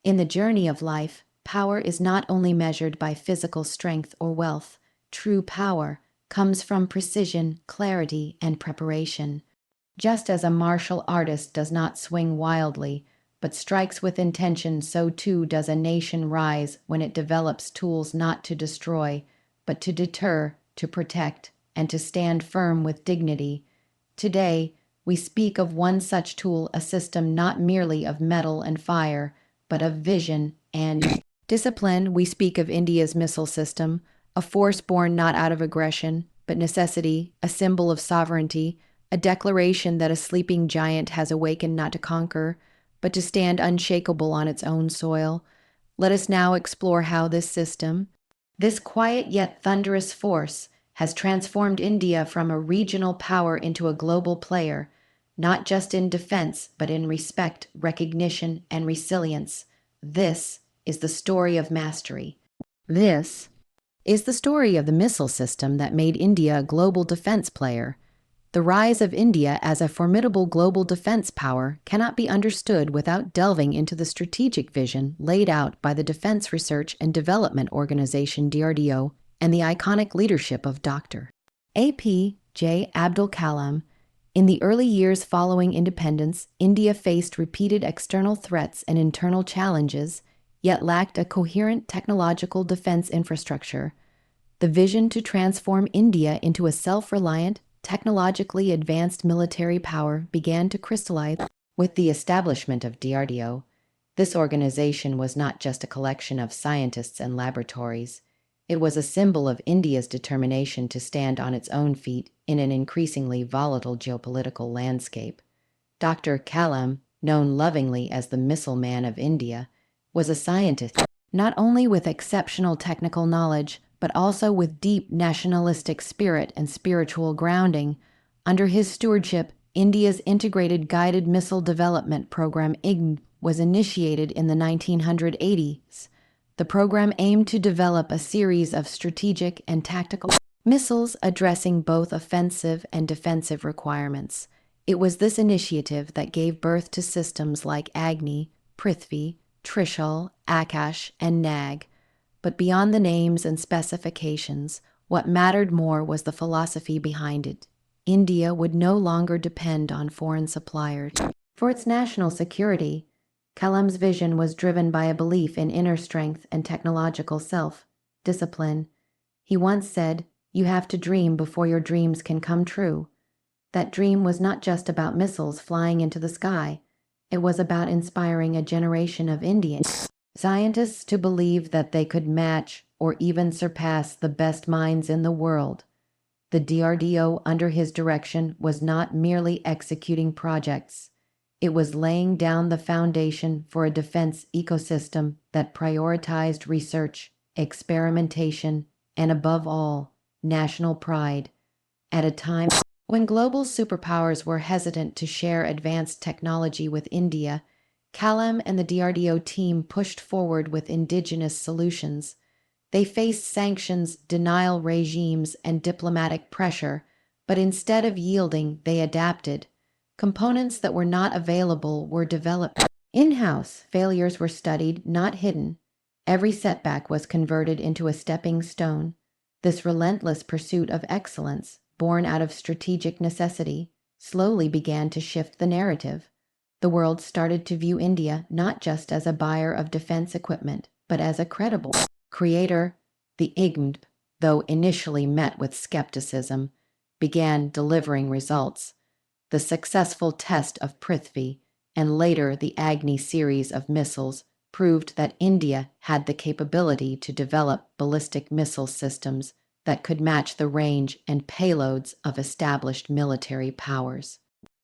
In the journey of life, power is not only measured by physical strength or wealth. True power comes from precision, clarity, and preparation. Just as a martial artist does not swing wildly, but strikes with intention, so too does a nation rise when it develops tools not to destroy, but to deter, to protect, and to stand firm with dignity. Today, we speak of one such tool, a system not merely of metal and fire, but of vision and discipline. We speak of India's missile system, a force born not out of aggression, but necessity, a symbol of sovereignty, a declaration that a sleeping giant has awakened not to conquer, but to stand unshakable on its own soil. Let us now explore how this system, this quiet yet thunderous force, has transformed India from a regional power into a global player, not just in defense, but in respect, recognition, and resilience. This is the story of mastery. This is the story of the missile system that made India a global defense player. The rise of India as a formidable global defense power cannot be understood without delving into the strategic vision laid out by the Defense Research and Development Organization DRDO and the iconic leadership of Dr. A.P.J. Abdul Kalam. In the early years following independence, India faced repeated external threats and internal challenges, yet lacked a coherent technological defense infrastructure. The vision to transform India into a self-reliant, technologically advanced military power began to crystallize with the establishment of DRDO. This organization was not just a collection of scientists and laboratories. It was a symbol of India's determination to stand on its own feet in an increasingly volatile geopolitical landscape. Dr. Kalam, known lovingly as the Missile Man of India, was a scientist not only with exceptional technical knowledge, but also with deep nationalistic spirit and spiritual grounding. Under his stewardship, India's Integrated Guided Missile Development Program IGMDP was initiated in the 1980s. The program aimed to develop a series of strategic and tactical missiles addressing both offensive and defensive requirements. It was this initiative that gave birth to systems like Agni, Prithvi, Trishul, Akash, and Nag. But beyond the names and specifications, what mattered more was the philosophy behind it. India would no longer depend on foreign suppliers for its national security. Kalam's vision was driven by a belief in inner strength and technological self-discipline. He once said, "You have to dream before your dreams can come true." That dream was not just about missiles flying into the sky. It was about inspiring a generation of Indian scientists to believe that they could match or even surpass the best minds in the world. The DRDO, under his direction, was not merely executing projects. It was laying down the foundation for a defense ecosystem that prioritized research, experimentation, and above all, national pride. At a time when global superpowers were hesitant to share advanced technology with India, Kalam and the DRDO team pushed forward with indigenous solutions. They faced sanctions, denial regimes, and diplomatic pressure, but instead of yielding, they adapted. Components that were not available were developed in-house. Failures were studied, not hidden. Every setback was converted into a stepping stone. This relentless pursuit of excellence, born out of strategic necessity, slowly began to shift the narrative. The world started to view India not just as a buyer of defense equipment, but as a credible creator. The IGMDP, though initially met with skepticism, began delivering results. The successful test of Prithvi and later the Agni series of missiles proved that India had the capability to develop ballistic missile systems that could match the range and payloads of established military powers.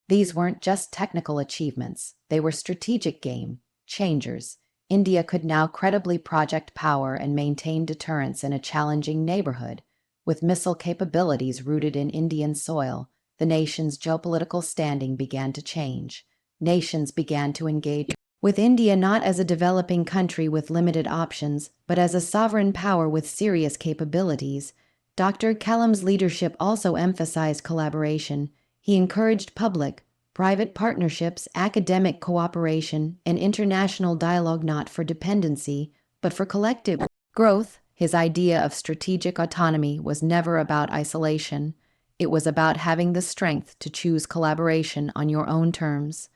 These weren't just technical achievements, they were strategic game changers. India could now credibly project power and maintain deterrence in a challenging neighborhood. With missile capabilities rooted in Indian soil, the nation's geopolitical standing began to change. Nations began to engage with India not as a developing country with limited options, but as a sovereign power with serious capabilities. Dr. Kalam's leadership also emphasized collaboration. He encouraged public, private partnerships, academic cooperation, and international dialogue, not for dependency, but for collective growth. His idea of strategic autonomy was never about isolation. It was about having the strength to choose collaboration on your own terms.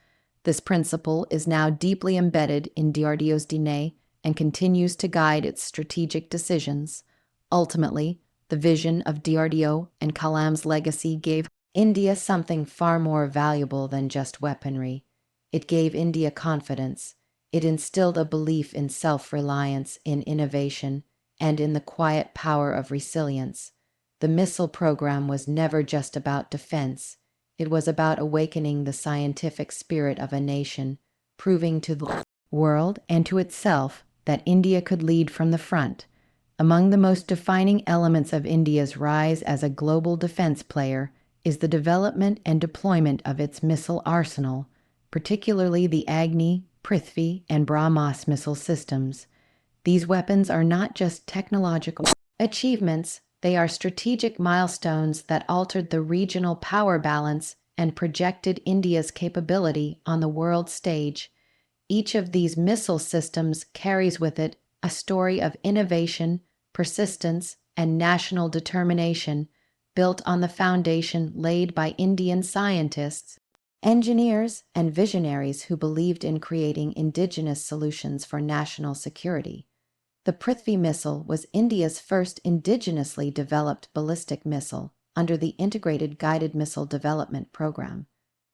This principle is now deeply embedded in DRDO's DNA and continues to guide its strategic decisions. Ultimately, the vision of DRDO and Kalam's legacy gave India something far more valuable than just weaponry. It gave India confidence. It instilled a belief in self-reliance, in innovation, and in the quiet power of resilience. The missile program was never just about defense. It was about awakening the scientific spirit of a nation, proving to the world and to itself that India could lead from the front. Among the most defining elements of India's rise as a global defense player is the development and deployment of its missile arsenal, particularly the Agni, Prithvi, and BrahMos missile systems. These weapons are not just technological achievements, they are strategic milestones that altered the regional power balance and projected India's capability on the world stage. Each of these missile systems carries with it a story of innovation, persistence, and national determination, built on the foundation laid by Indian scientists, engineers, and visionaries who believed in creating indigenous solutions for national security. The Prithvi missile was India's first indigenously developed ballistic missile under the Integrated Guided Missile Development Program.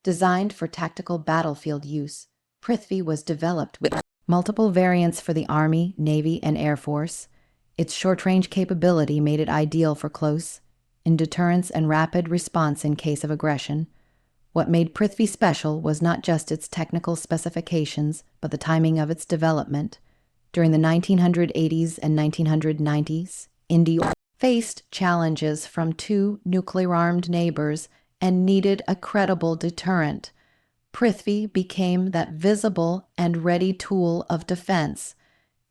Designed for tactical battlefield use, Prithvi was developed with multiple variants for the Army, Navy, and Air Force. Its short-range capability made it ideal for close, in deterrence and rapid response in case of aggression. What made Prithvi special was not just its technical specifications, but the timing of its development. During the 1980s and 1990s, India faced challenges from two nuclear-armed neighbors and needed a credible deterrent. Prithvi became that visible and ready tool of defense.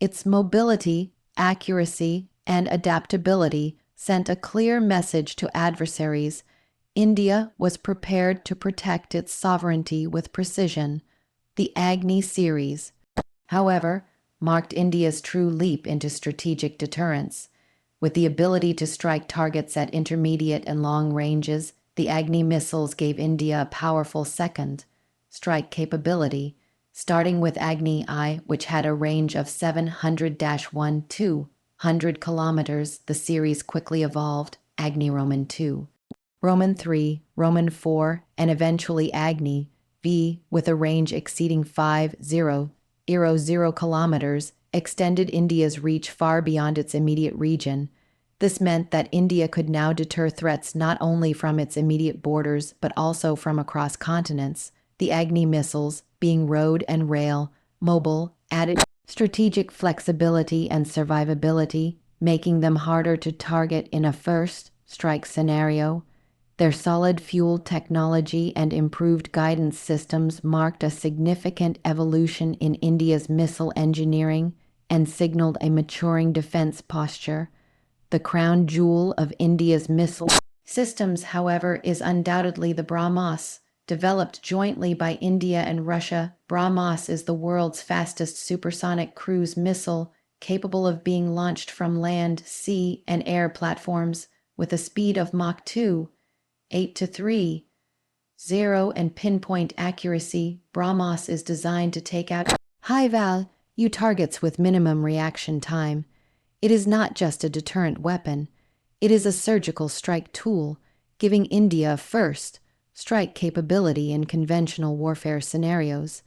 Its mobility, accuracy, and adaptability sent a clear message to adversaries. India was prepared to protect its sovereignty with precision. The Agni series, however, marked India's true leap into strategic deterrence. With the ability to strike targets at intermediate and long ranges, the Agni missiles gave India a powerful second strike capability, starting with Agni I, which had a range of 700-200 kilometers. The series quickly evolved Agni Roman II, Roman III, Roman IV, and eventually Agni V, with a range exceeding 50 kilometers, extended India's reach far beyond its immediate region. This meant that India could now deter threats not only from its immediate borders but also from across continents. The Agni missiles, being road and rail mobile, added strategic flexibility and survivability, making them harder to target in a first strike scenario. Their solid fuel technology and improved guidance systems marked a significant evolution in India's missile engineering and signaled a maturing defense posture. The crown jewel of India's missile systems, however, is undoubtedly the BrahMos. Developed jointly by India and Russia, BrahMos is the world's fastest supersonic cruise missile, capable of being launched from land, sea, and air platforms with a speed of Mach 2. 8 to 3, 0 and pinpoint accuracy. BrahMos is designed to take out high-value targets with minimum reaction time. It is not just a deterrent weapon. It is a surgical strike tool, giving India a first strike capability in conventional warfare scenarios.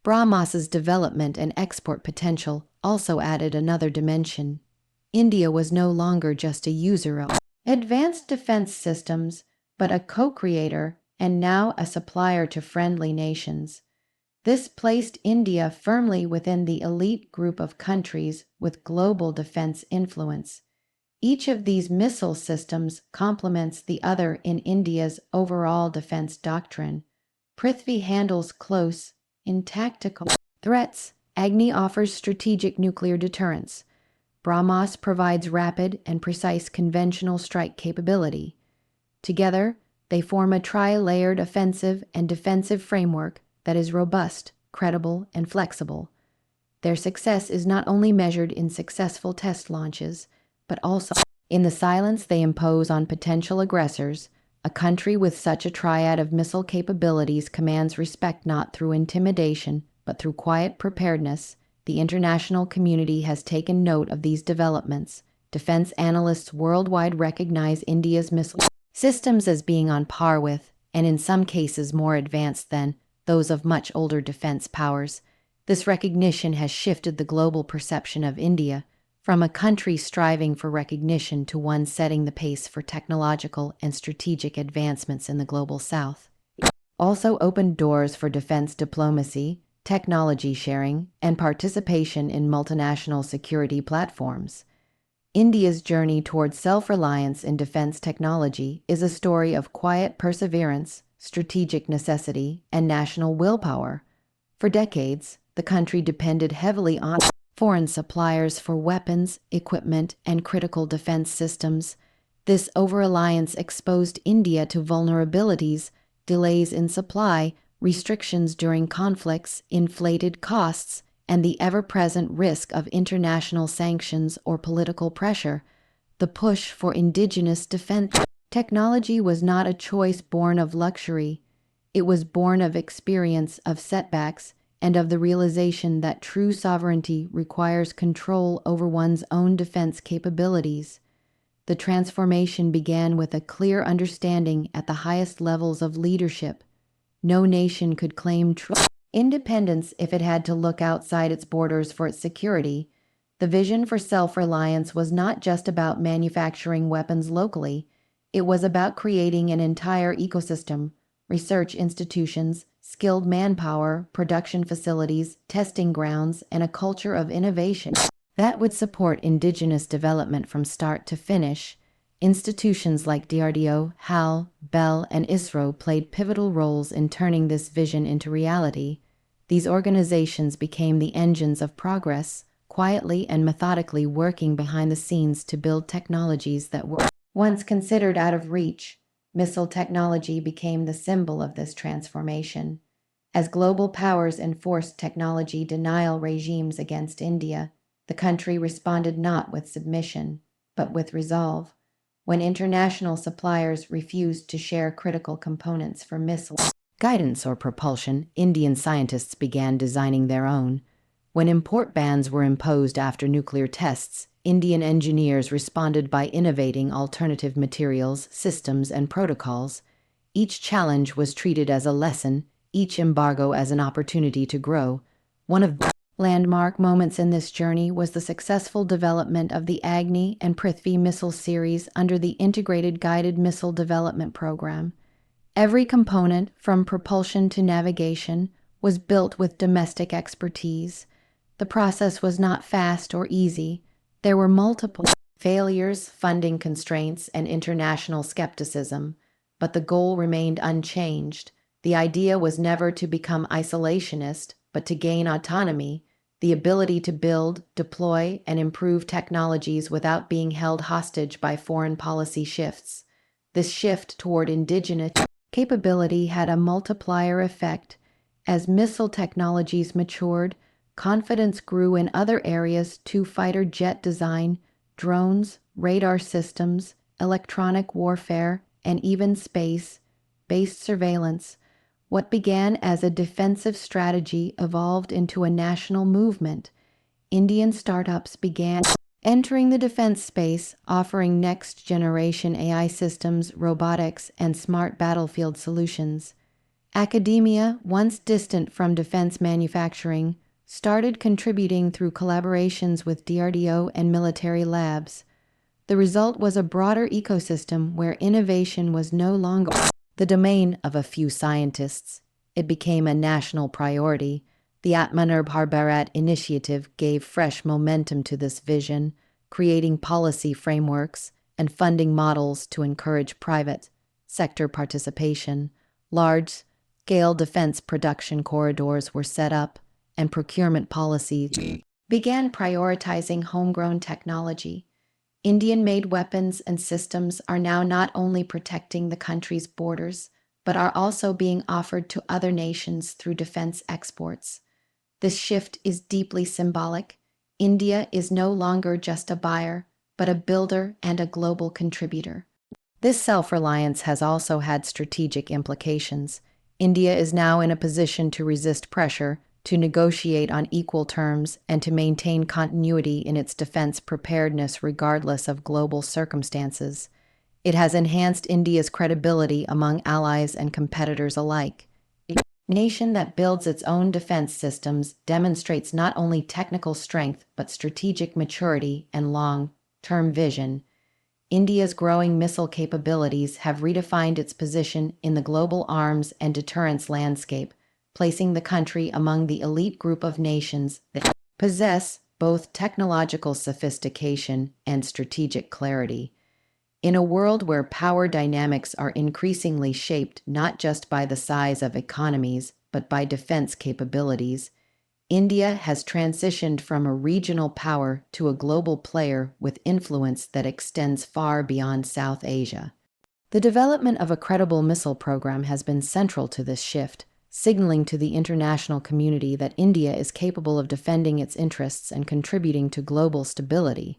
BrahMos's development and export potential also added another dimension. India was no longer just a user of advanced defense systems, but a co-creator and now a supplier to friendly nations. This placed India firmly within the elite group of countries with global defense influence. Each of these missile systems complements the other in India's overall defense doctrine. Prithvi handles close, in tactical threats. Agni offers strategic nuclear deterrence. BrahMos provides rapid and precise conventional strike capability. Together, They form a tri-layered offensive and defensive framework that is robust, credible, and flexible. Their success is not only measured in successful test launches, but also in the silence they impose on potential aggressors. A country with such a triad of missile capabilities commands respect not through intimidation, but through quiet preparedness. The international community has taken note of these developments. Defense analysts worldwide recognize India's missile systems as being on par with, and in some cases more advanced than, those of much older defense powers. This recognition has shifted the global perception of India from a country striving for recognition to one setting the pace for technological and strategic advancements in the global south. It also opened doors for defense diplomacy, technology sharing, and participation in multinational security platforms. India's journey towards self-reliance in defense technology is a story of quiet perseverance, strategic necessity, and national willpower. For decades, the country depended heavily on foreign suppliers for weapons, equipment, and critical defense systems. This over-reliance exposed India to vulnerabilities, delays in supply, restrictions during conflicts, inflated costs, and the ever-present risk of international sanctions or political pressure. The push for indigenous defense technology was not a choice born of luxury. It was born of experience, of setbacks, and of the realization that true sovereignty requires control over one's own defense capabilities. The transformation began with a clear understanding at the highest levels of leadership. No nation could claim true independence if it had to look outside its borders for its security. The vision for self-reliance was not just about manufacturing weapons locally. It was about creating an entire ecosystem, research institutions, skilled manpower, production facilities, testing grounds, and a culture of innovation that would support indigenous development from start to finish. Institutions like DRDO, HAL, BEL, and ISRO played pivotal roles in turning this vision into reality. These organizations became the engines of progress, quietly and methodically working behind the scenes to build technologies that were once considered out of reach. Missile technology became the symbol of this transformation. As global powers enforced technology denial regimes against India, the country responded not with submission, but with resolve. When international suppliers refused to share critical components for missile guidance or propulsion, Indian scientists began designing their own. When import bans were imposed after nuclear tests, Indian engineers responded by innovating alternative materials, systems, and protocols. Each challenge was treated as a lesson, each embargo as an opportunity to grow. One of the landmark moments in this journey was the successful development of the Agni and Prithvi missile series under the Integrated Guided Missile Development Program. Every component, from propulsion to navigation, was built with domestic expertise. The process was not fast or easy. There were multiple failures, funding constraints, and international skepticism, but the goal remained unchanged. The idea was never to become isolationist, but to gain autonomy, the ability to build, deploy, and improve technologies without being held hostage by foreign policy shifts. This shift toward indigenous capability had a multiplier effect. As missile technologies matured, confidence grew in other areas too: fighter jet design, drones, radar systems, electronic warfare, and even space-based surveillance. What began as a defensive strategy evolved into a national movement. Indian startups began entering the defense space, offering next-generation AI systems, robotics, and smart battlefield solutions. Academia, once distant from defense manufacturing, started contributing through collaborations with DRDO and military labs. The result was a broader ecosystem where innovation was no longer the domain of a few scientists. It became a national priority. The Atmanirbhar Bharat initiative gave fresh momentum to this vision, creating policy frameworks and funding models to encourage private sector participation. Large-scale defense production corridors were set up, and procurement policies began prioritizing homegrown technology. Indian-made weapons and systems are now not only protecting the country's borders, but are also being offered to other nations through defense exports. This shift is deeply symbolic. India is no longer just a buyer, but a builder and a global contributor. This self-reliance has also had strategic implications. India is now in a position to resist pressure, to negotiate on equal terms, and to maintain continuity in its defense preparedness regardless of global circumstances. It has enhanced India's credibility among allies and competitors alike. A nation that builds its own defense systems demonstrates not only technical strength but strategic maturity and long-term vision. India's growing missile capabilities have redefined its position in the global arms and deterrence landscape, placing the country among the elite group of nations that possess both technological sophistication and strategic clarity. In a world where power dynamics are increasingly shaped not just by the size of economies, but by defense capabilities, India has transitioned from a regional power to a global player with influence that extends far beyond South Asia. The development of a credible missile program has been central to this shift, signaling to the international community that India is capable of defending its interests and contributing to global stability.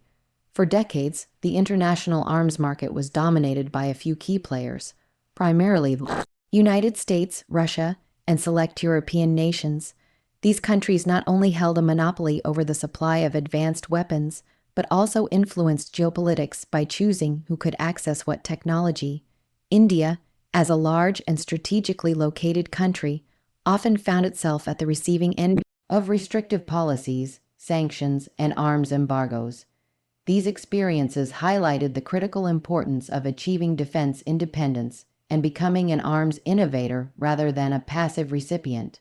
For decades, the international arms market was dominated by a few key players, primarily the United States, Russia, and select European nations. These countries not only held a monopoly over the supply of advanced weapons, but also influenced geopolitics by choosing who could access what technology. India, as a large and strategically located country, often found itself at the receiving end of restrictive policies, sanctions, and arms embargoes. These experiences highlighted the critical importance of achieving defense independence and becoming an arms innovator rather than a passive recipient.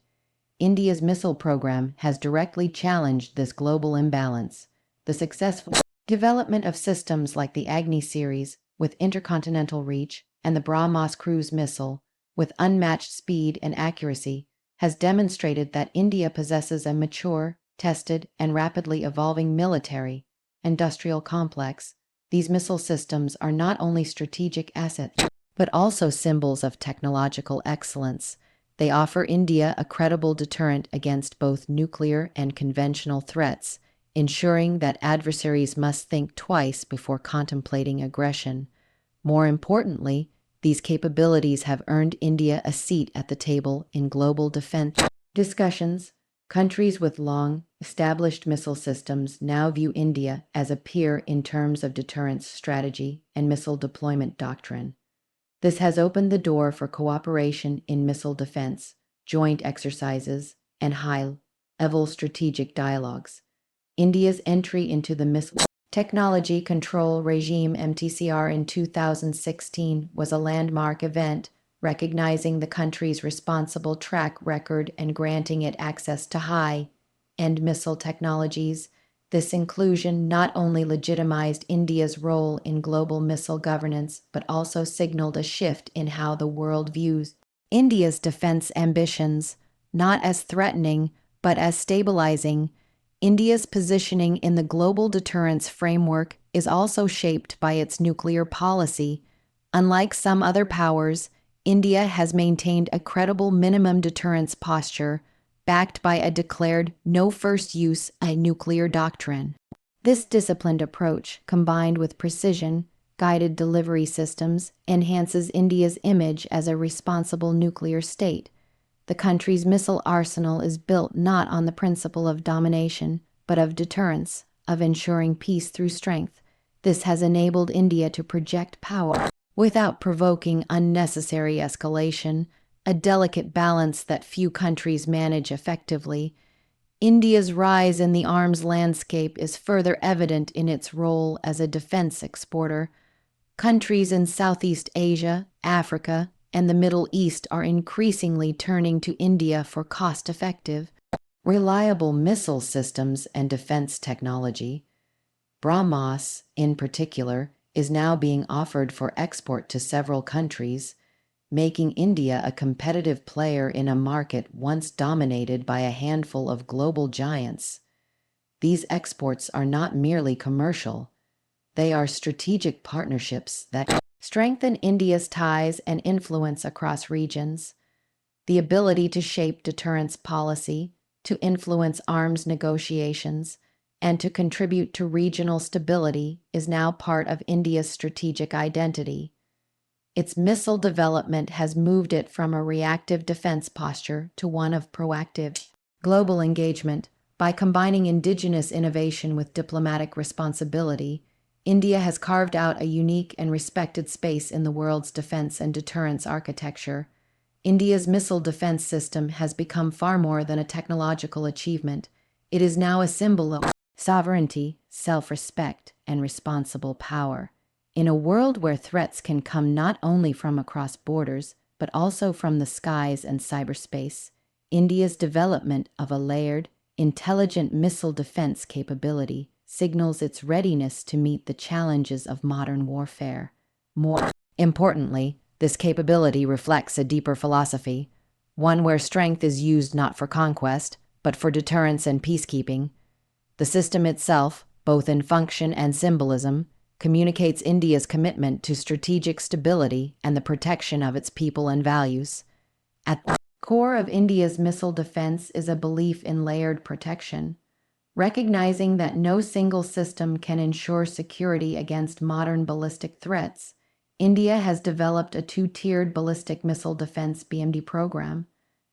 India's missile program has directly challenged this global imbalance. The successful development of systems like the Agni series, with intercontinental reach, and the BrahMos cruise missile, with unmatched speed and accuracy, has demonstrated that India possesses a mature, tested, and rapidly evolving military-industrial complex. These missile systems are not only strategic assets, but also symbols of technological excellence. They offer India a credible deterrent against both nuclear and conventional threats, ensuring that adversaries must think twice before contemplating aggression. More importantly, these capabilities have earned India a seat at the table in global defense discussions. Countries with long-established missile systems now view India as a peer in terms of deterrence strategy and missile deployment doctrine. This has opened the door for cooperation in missile defense, joint exercises, and high-level strategic dialogues. India's entry into the Missile Technology Control Regime (MTCR) in 2016 was a landmark event, recognizing the country's responsible track record and granting it access to high-end missile technologies. This inclusion not only legitimized India's role in global missile governance, but also signaled a shift in how the world views India's defense ambitions, not as threatening, but as stabilizing. India's positioning in the global deterrence framework is also shaped by its nuclear policy. Unlike some other powers, India has maintained a credible minimum deterrence posture, backed by a declared no-first-use nuclear doctrine. This disciplined approach, combined with precision-guided delivery systems, enhances India's image as a responsible nuclear state. The country's missile arsenal is built not on the principle of domination, but of deterrence, of ensuring peace through strength. This has enabled India to project power without provoking unnecessary escalation, a delicate balance that few countries manage effectively. India's rise in the arms landscape is further evident in its role as a defense exporter. Countries in Southeast Asia, Africa, and the Middle East are increasingly turning to India for cost-effective, reliable missile systems and defense technology. BrahMos, in particular, is now being offered for export to several countries, making India a competitive player in a market once dominated by a handful of global giants. These exports are not merely commercial. They are strategic partnerships that strengthen India's ties and influence across regions. The ability to shape deterrence policy, to influence arms negotiations, and to contribute to regional stability is now part of India's strategic identity. Its missile development has moved it from a reactive defense posture to one of proactive global engagement. By combining indigenous innovation with diplomatic responsibility, India has carved out a unique and respected space in the world's defense and deterrence architecture. India's missile defense system has become far more than a technological achievement. It is now a symbol of sovereignty, self-respect, and responsible power. In a world where threats can come not only from across borders, but also from the skies and cyberspace, India's development of a layered, intelligent missile defense capability signals its readiness to meet the challenges of modern warfare. More importantly, this capability reflects a deeper philosophy, one where strength is used not for conquest, but for deterrence and peacekeeping. The system itself, both in function and symbolism, communicates India's commitment to strategic stability and the protection of its people and values. At the core of India's missile defense is a belief in layered protection. Recognizing that no single system can ensure security against modern ballistic threats, India has developed a two-tiered ballistic missile defense BMD program.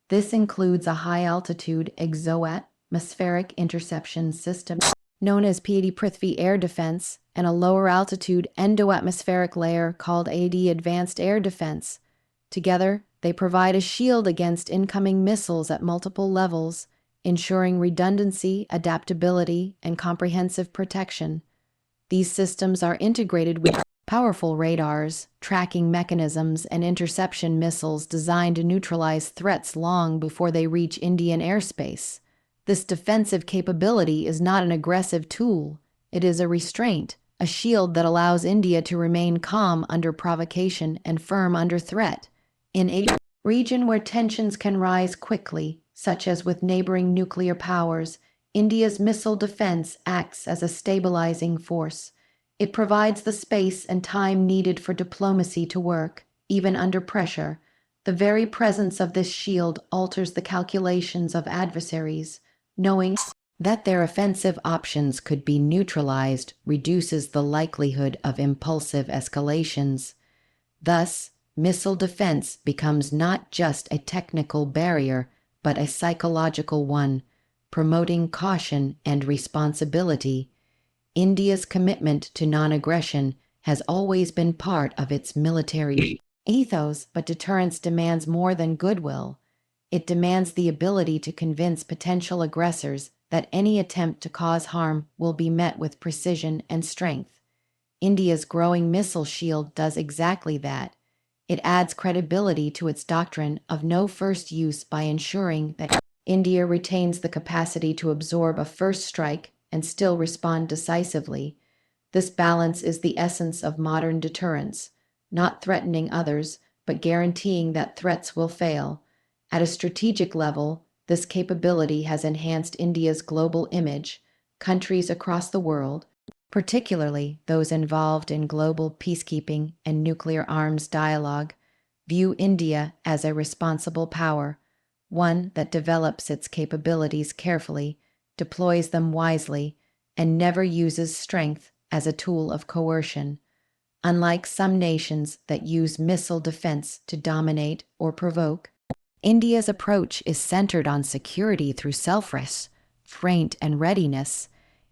This includes a high-altitude exo-atmospheric interception system known as Prithvi air defense and a lower-altitude endo-atmospheric layer called AD advanced air defense. Together, they provide a shield against incoming missiles at multiple levels, ensuring redundancy, adaptability, and comprehensive protection. These systems are integrated with powerful radars, tracking mechanisms, and interception missiles designed to neutralize threats long before they reach Indian airspace. This defensive capability is not an aggressive tool. It is a restraint, a shield that allows India to remain calm under provocation and firm under threat. In a region where tensions can rise quickly, such as with neighboring nuclear powers, India's missile defense acts as a stabilizing force. It provides the space and time needed for diplomacy to work, even under pressure. The very presence of this shield alters the calculations of adversaries. Knowing that their offensive options could be neutralized reduces the likelihood of impulsive escalations. Thus, missile defense becomes not just a technical barrier, but a psychological one, promoting caution and responsibility. India's commitment to non-aggression has always been part of its military ethos, but deterrence demands more than goodwill. It demands the ability to convince potential aggressors that any attempt to cause harm will be met with precision and strength. India's growing missile shield does exactly that. It adds credibility to its doctrine of no first use by ensuring that India retains the capacity to absorb a first strike and still respond decisively. This balance is the essence of modern deterrence, not threatening others, but guaranteeing that threats will fail. At a strategic level, this capability has enhanced India's global image. Countries across the world, particularly those involved in global peacekeeping and nuclear arms dialogue, view India as a responsible power, one that develops its capabilities carefully, deploys them wisely, and never uses strength as a tool of coercion. Unlike some nations that use missile defense to dominate or provoke, India's approach is centered on security through self-restraint and readiness.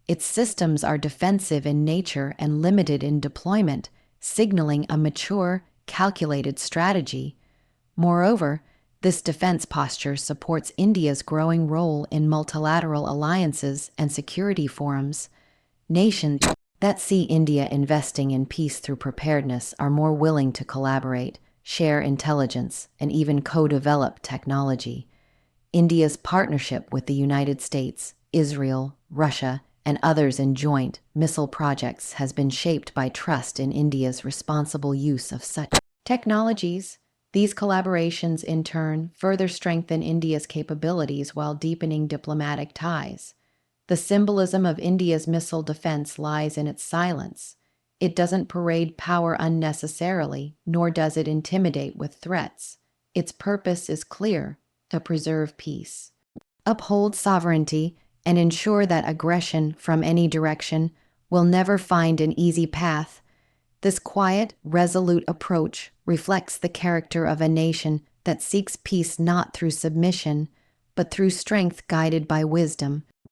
Its systems are defensive in nature and limited in deployment, signaling a mature, calculated strategy. Moreover, this defense posture supports India's growing role in multilateral alliances and security forums. Nations that see India investing in peace through preparedness are more willing to collaborate, share intelligence, and even co-develop technology. India's partnership with the United States, Israel, Russia, and others in joint missile projects has been shaped by trust in India's responsible use of such technologies. These collaborations, in turn, further strengthen India's capabilities while deepening diplomatic ties. The symbolism of India's missile defense lies in its silence. It doesn't parade power unnecessarily, nor does it intimidate with threats. Its purpose is clear: to preserve peace, uphold sovereignty, and ensure that aggression from any direction will never find an easy path. This quiet, resolute approach reflects the character of a nation that seeks peace not through submission, but through strength guided by wisdom.